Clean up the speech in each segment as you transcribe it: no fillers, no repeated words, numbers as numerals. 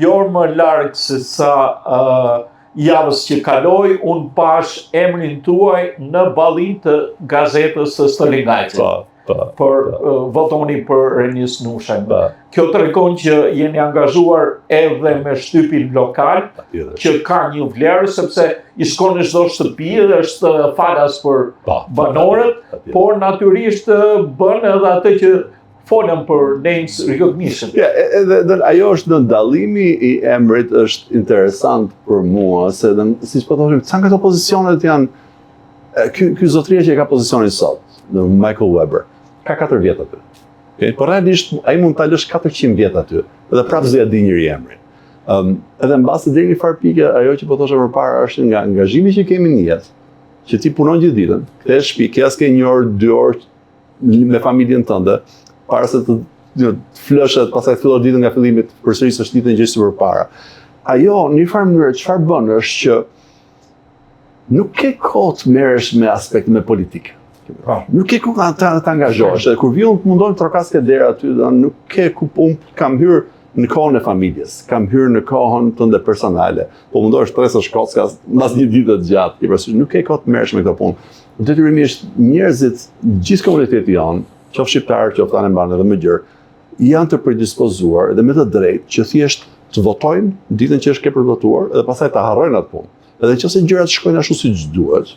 jo më larg se sa javës që kaloi, unë pash emrin tuaj në balin të gazetës së Stalingajcit. Për votoni për Renis Nushën. Kjo tregon që jeni angazhuar edhe me shtypin lokal, që ka një vlerë, sepse i shkon në çdo shtëpi dhe është falas për banorët, por natyrisht bën edhe atë që folën për names recognition. Edhe ajo është në dallimi i emrit është interesant për mua, se siç po thoshim, ca nga ato pozicionet janë ky zotëria që ka pozicionin sot, Michael Weber. Ka 4 vjet aty. Okay? Por realisht ai mund ta lësh 400 vjet aty. Edhe prapë s'do ja di njëri emrin. Edhe mbasi deri në far pike ajo që po thosha përpara është nga angazhimi që kemi në jetë, që ti punon gjithë ditën, kthesh shtëpi, ke as ke 1 orë, 2 orë me familjen tënde, para se të flëshet, pastaj fillon ditën nga fillimi përsëris është ditën gjithë përpara. Ajo në një farë mënyrë çfarë bën është që nuk ke kohë të merresh me aspekte me politikë. Nuk ke ku të angazhohesh. Kur vjen mundon të trokaske dera aty, nuk ke ku unë kam hyrë në kohën e familjes, kam hyrë në kohën tënde personale. Po mundohesh stresosh Kockas mbas një dite të gjatë, nuk ke kohë të merresh me këtë punë. Detyrimisht njerëzit, gjithë komuniteti janë, qoftë shqiptar, qoftë anë mbanë edhe më gjerë, janë të predispozuar dhe me të drejtë që thjesht të votojnë ditën që është ke për votuar dhe pastaj ta harrojnë atë punë. Edhe nëse gjërat shkojnë ashtu siç duhet,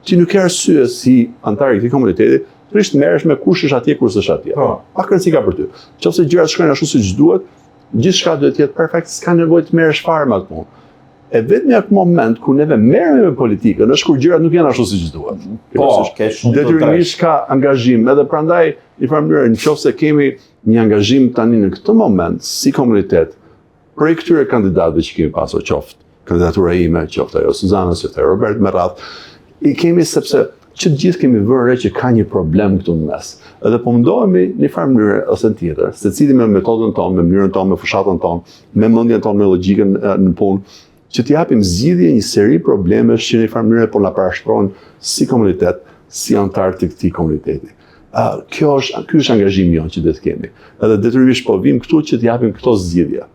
ti nuk ke arsye si antar i këtij komuniteti, thjesht merresh me kush është atje, kush është atje. Pa kërcësi ka për ty. Nëse gjërat shkojnë ashtu siç duhet, gjithçka duhet të jetë perfekt, s'ka nevojë të merresh fare me atë punë. E vetëm atë moment kur neve merremi me politikën është kur gjërat nuk janë ashtu siç duhet. Ke shumë të detyrimisht ka angazhim, edhe prandaj në farë mënyrë nëse kemi një angazhim tani në këtë moment si komunitet për këtyre kandidatëve që kemi pasur, qoftë kandidatura ime, qoftë ajo Suzanës, qoftë Robert Merrat, i kemi sepse që të gjithë kemi vënë re që ka një problem këtu në mes. Edhe po mundohemi në një farë mënyrë ose tjetër, secili me metodën tonë, me mënyrën tonë, me fushatën tonë, me mendjen tonë, me logjikën në punë, që t'i japim zgjidhje një seri problemesh që në një farë mënyrë po na parashtrohen si komunitet, si antar të këtij komuniteti. Ky është angazhimi jonë që duhet të kemi. Edhe detyrimisht po vim këtu që t'i japim këto zgjidhje.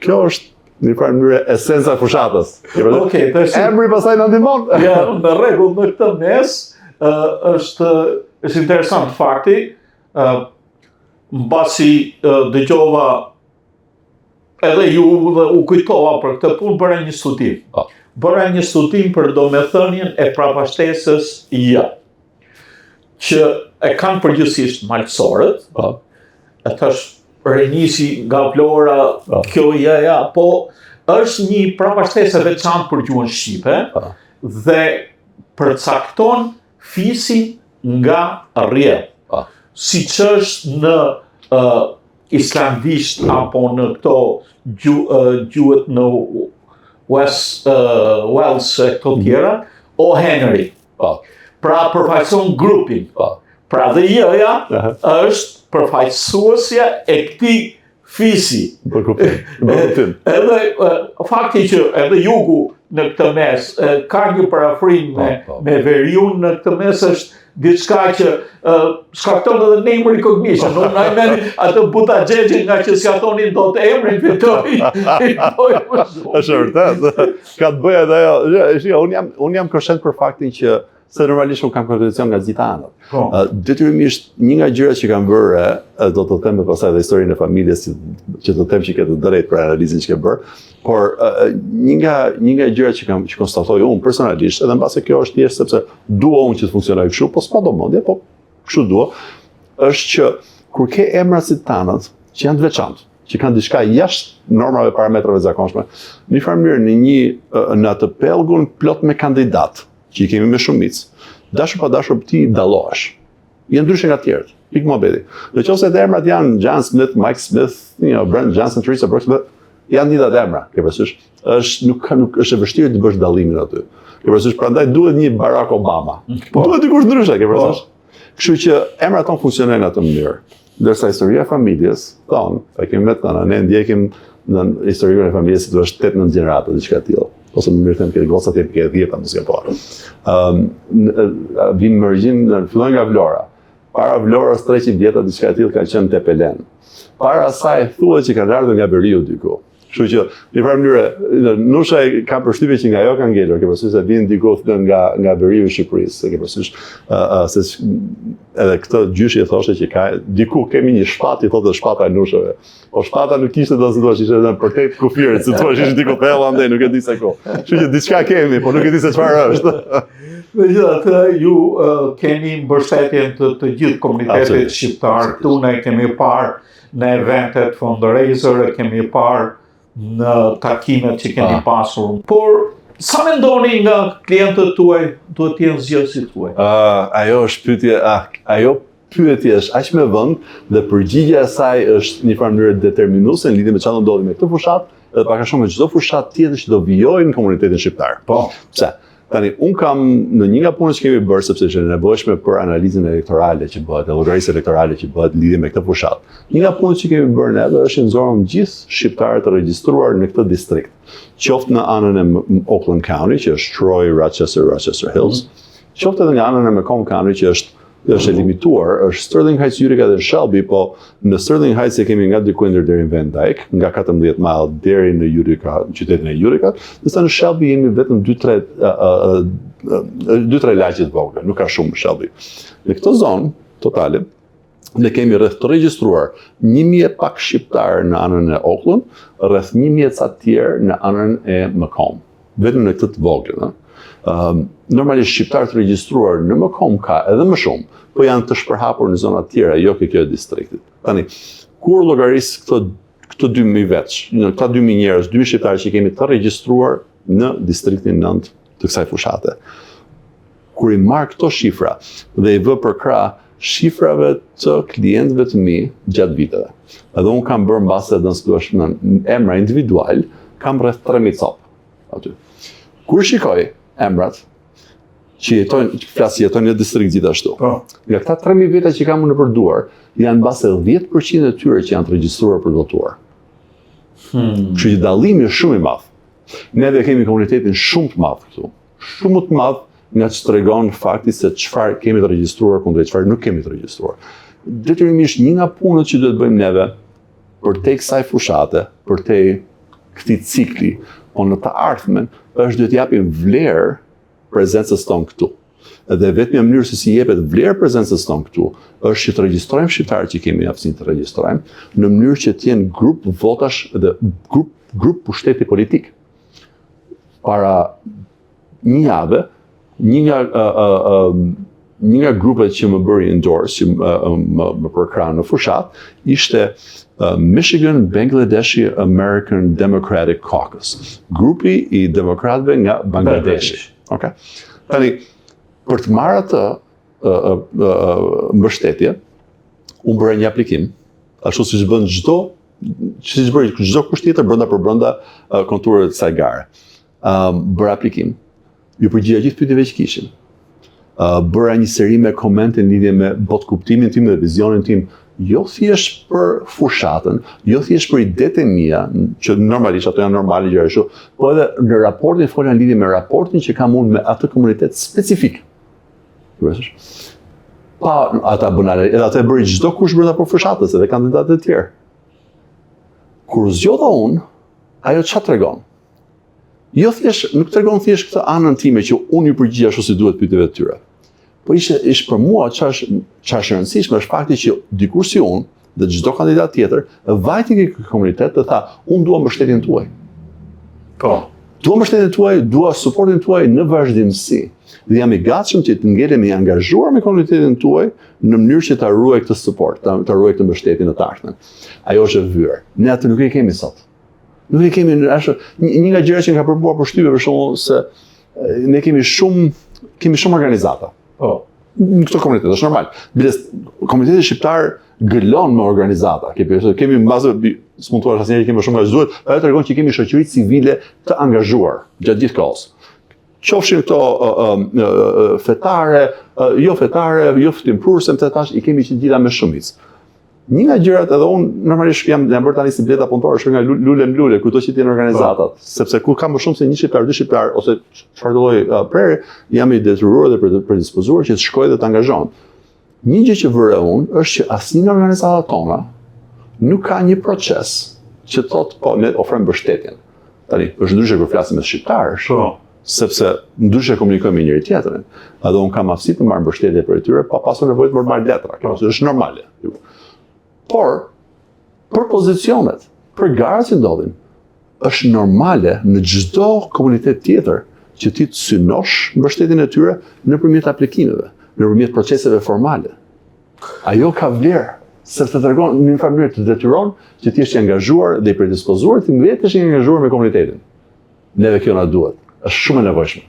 Kjo është në farë mënyrë esenca e fushatës. Emri pastaj na ndihmon. Ja, në rregull, në këtë mes është interesant fakti, mbasi dëgjova edhe ju dhe u kujtova për këtë punë, bëra një studim. Bëra një studim për domethënien e prapashtesës ja, që e kanë përgjithsisht malësorët, e thash Renisi nga Vlora, kjo ja, po është një prapashtesë e veçantë për gjuhën shqipe dhe përcakton fisin nga rrjedh. Siç është në islandisht apo në këto gjuhët në Wales e këto tjera, o Henry. Pra përfaqëson grupin. Pra dhe ja është përfaqësuesja e këtij fisi. Edhe fakti që edhe jugu në këtë mes ka një parafrim me veriun në këtë mes është diçka që shkakton edhe name recognition. Nuk na merr atë buta xhexhin nga që s'ka thonin dot emrin fitoi. Është vërtet. Ka të bëjë edhe ajo. Unë jam konshent për faktin që se normalisht unë kam kompeticion nga gjitha anët. Detyrimisht një nga gjërat që kam bërë, do të them pastaj edhe historinë e familjes që do të them që ke të drejtë për analizën që ke bërë, por një nga gjërat që konstatoj unë personalisht, edhe mbase kjo është thjesht sepse dua unë që të funksionojë kështu, po s'pa domendje, po kështu dua, është që kur ke emra si tanët që janë të veçantë, që kanë diçka jashtë normave parametrave zakonshme, në një farë mënyrë në atë pellgun plot me kandidat që i kemi me shumicë, dashur pa dashur ti dallohesh. Janë ndryshe nga të tjerët. Pik mohabeti. Nëse të emrat janë John Smith, Mike Smith, Brent Johnson, Teresa Brooks, janë njëjtat emra, ke parasysh. Nuk është e vështirë të bësh dallimin aty. Ke parasysh, prandaj duhet një Barack Obama. Duhet dikush ndryshe, ke parasysh. Kështu që emrat tonë funksionojnë në atë mënyrë. Ndërsa historia e familjes tonë, e kemi me tëna, ne ndjekim në historinë e familjes si të është 8-9 gjenerata, diçka të tillë. Ose më mirë them ke gocat e ke 10 mos e po. Vin më origjin fillon nga Vlora. Para Vlorës 300 vjeta diçka e tillë ka qenë Tepelen. Para asaj thuhet që kanë ardhur nga Beriu diku. Kështu që në farë mënyrë Nusha ka përshtypjen që nga ajo ka ngelur, ke parasysh se vjen diku nga veriu i Shqipërisë, ke parasysh se edhe këtë gjyshi e thoshe që ka diku kemi një shpat, i thotë shpata e Nushave. Po shpata nuk ishte do të thuash ishte në përtet kufirit, se thua ishte diku thella andaj, nuk e di se ku. Kështu që diçka kemi, po nuk e di se çfarë është. Megjithatë, ju keni mbështetjen të gjithë komunitetit shqiptar. Tu ne kemi parë në eventet fundraiser, kemi parë në takimet që keni pasur. Por sa mendoni nga klientët tuaj duhet të jenë zgjedhësit tuaj? Ajo është pyetje, ajo pyetje është aq me vend dhe përgjigjja e saj është në një farë mënyrë determinuese në lidhje me çfarë do ndodhi me këtë fushat, edhe pak a shumë me çdo fushat tjetër që do vijojë në komunitetin shqiptar. Po. Pse? Tani, unë kam në një nga punët që kemi bërë, sepse është e nevojshme për analizën elektorale që bëhet, e llogarisë elektorale që bëhet lidhje me këtë fushat. Një nga punët që kemi bërë neve është nxorëm gjithë shqiptarët të regjistruar në këtë distrikt. Qoftë në anën e Oakland County, që është Troy, Rochester Hills, qoftë edhe nga anën e Macomb County, që është e limituar, është Sterling Heights, Utica dhe Shelby, po në Sterling Heights e kemi nga Dequindre deri në Van Dyke, nga 14 mile deri në Utica, qytetin e Utica, ndërsa në Shelby jemi vetëm 2-3 lagje të vogla, nuk ka shumë në Shelby. Në këtë zonë totale, ne kemi rreth të regjistruar 1000 pak shqiptarë në anën e Oakland, rreth 1000 ca tjerë në anën e Macomb. Vetëm në këtë të voglën, normalisht shqiptarë të regjistruar në Macomb ka edhe më shumë, po janë të shpërhapur në zona tjera, jo ke kjo e distriktit. Tani, kur llogaris këto 2000 veç, këta 2000 njerëz, 2000 shqiptarë që kemi të regjistruar në distriktin 9 të kësaj fushate. Kur i marr këto shifra dhe i vë për krah shifrave të klientëve të mi gjatë viteve. Edhe unë kam bërë mbase edhe në emra individual, kam rreth 3000 cop aty. Kur shikoj emrat që jetojnë në distrikt gjithashtu. Nga këta 3000 veta që kam në përduar, janë mbase 10% e tyre që janë të regjistruar për të votuar. Kështu që dallimi është shumë i madh. Neve kemi komunitetin shumë të madh këtu. Shumë të madh nga që tregon fakti se çfarë kemi të regjistruar kundrejt çfarë nuk kemi të regjistruar. Detyrimisht një nga punët që duhet bëjmë neve përtej kësaj fushate, përtej këtij cikli, po në të ardhmen është duhet japim vlerë prezencës tonë këtu. Dhe vetëm mënyrë se si jepet vlerë prezencës tonë këtu është që të regjistrojmë shqiptarët që kemi aftësinë të regjistrojmë në mënyrë që të jenë grup votash dhe grup pushteti politik. Para një jave, një nga grupet që më bëri endorse, që më përkra në fushat, ishte Michigan Bangladeshi American Democratic Caucus, grupi i demokratëve nga Bangladeshi. Okay? Tani, për të marrë atë mbështetje, unë bëra një aplikim, ashtu siç bën çdo kusht tjetër brenda konturëve të kësaj gare. Bëra aplikim, ju përgjigja gjithë pyetjeve që kishim. Bëra një seri me komente në lidhje me botkuptimin tim dhe vizionin tim, jo thjesht për fushatën, jo thjesht për idetë e mia, që normalisht ato janë normale gjëra kështu, po edhe në raportin fola në lidhje me raportin që kam unë me atë komunitet specifik. Pa ata banale, edhe atë e bëri çdo kush brenda për fushatës, edhe kandidatë të tjerë. Kur zgjodha unë, ajo çfarë tregon? Jo thjesht, nuk tregon thjesht këtë anën time që unë ju përgjigj ashtu si duhet pyetjeve të tyre. Po ishte për mua ç'është e rëndësishme është fakti që dikush si unë dhe çdo kandidat tjetër vajti në komunitet dhe tha, unë dua mbështetjen tuaj. Po. Dua mbështetjen tuaj, dua suportin tuaj në vazhdimsi. Dhe jam i gatshëm që të ngelem i angazhuar me komunitetin tuaj në mënyrë që ta ruaj këtë suport, ta ruaj këtë mbështetje në të ardhmen. Ajo është e vyer. Ne atë nuk e kemi sot. Nuk e kemi një nga gjërat që nga përbuar përshtypje për shembull se ne kemi shumë organizata. Po. Në këtë komunitet është normal. Biles komuniteti shqiptar gëlon me organizata. Kemi mbase s'mund thua asnjëherë kemi shumë nga duhet, ajo tregon që kemi shoqëri civile të angazhuar gjatë gjithë kohës. Qofshin këto fetare, jo ftimprurse, të tash i kemi që gjitha me shumicë. Një nga gjërat edhe unë normalisht jam bërë tani si bleta punëtore, shkoj nga lule në lule, kujto që t'jenë organizatat, sepse ku kam më shumë se 1 shqiptar, 2 shqiptar ose çfarë lloj prerje, jam i detyruar dhe predispozuar që të shkoj dhe të angazhohem. Një gjë që vëre unë është që asnjë nga organizatat tona nuk ka një proces që thotë, po, ne ofrojmë mbështetjen. Tani, është ndryshe kur flasim me shqiptarësh, sepse ndryshe komunikojmë me njëri tjetrin. Edhe unë kam aftësi të marr mbështetje për tyre pa pasur nevojë të marr letra. Kjo është normale. Por për pozicionet, për garat që ndodhin, është normale në çdo komunitet tjetër që ti të synosh mbështetjen e tyre nëpërmjet aplikimeve, nëpërmjet proceseve formale. Ajo ka vlerë, sepse të tregon në një farë mënyrë të detyron që ti jesh i angazhuar dhe i predispozuar të vetesh i angazhuar me komunitetin. Neve kjo na duhet. Është shumë e nevojshme.